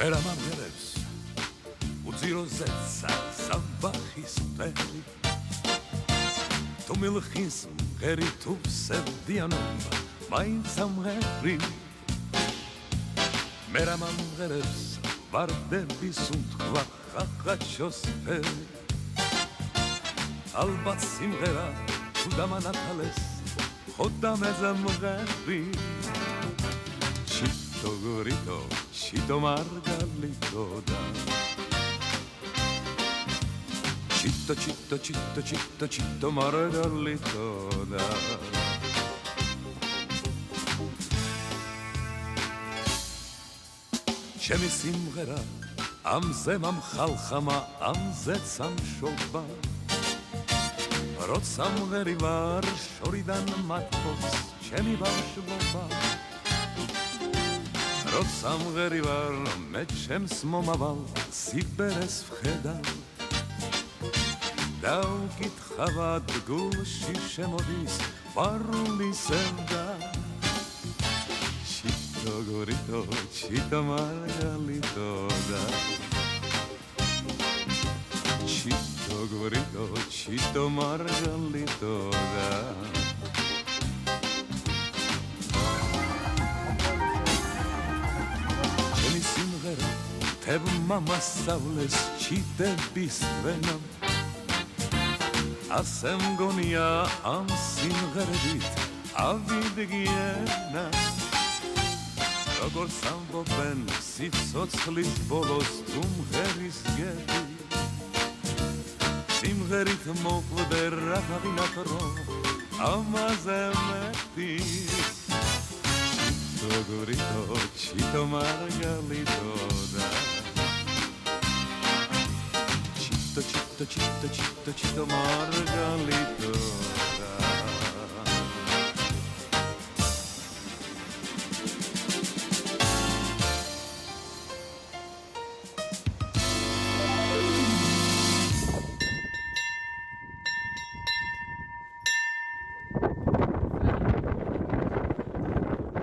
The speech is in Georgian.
მერა მამღერებს უძიროზე საბახის ტელი თუ მილხის მღერი თუ სევდიანობა მაინც ამღერი მერა მამღერებს ვარდების უთქვა ხახაჩოს ფერი ალბათ სიმღერა თუ დამანათალეს ხოდა მეზამღერი ჩიტო გორიტო ჩიტო მარგალიტო და ჩიტო ჩიტო ჩიტო ჩიტო ჩიტო მარგალიტო და ჩემი სიმღერა ამზე მომხალხამა ამზეც ამშობა როცა მღერი ვარ შორიდან მათქოს ჩემი ბავშვობა როცა მღერი ვარ მე ჩემს მომავალ სიბერეს ვხედავ და უკითხავად გულში შემოდის ვარული სევდა ჩიტო გორიტო ჩიტო მარგალიტო და ჩიტო გორიტო ჩიტო მარგალიტო და ჩემი სიმღერა თებმა მასწავლეს ჩიტების ვენა ასე მგონია ამ სიმღერებით ავიდგიენა როგორც ამბობენ სიცოცხლის ბოლოს თუ მღერის გები სიმღერით მოყვდე რაღაცა ნაკრო ამაზე მეტი ჩიტო გორიტო ჩიტო მარგალიტო და ჩიტო ჩიტო ჩიტო ჩიტო ჩიტო მარგალიტო და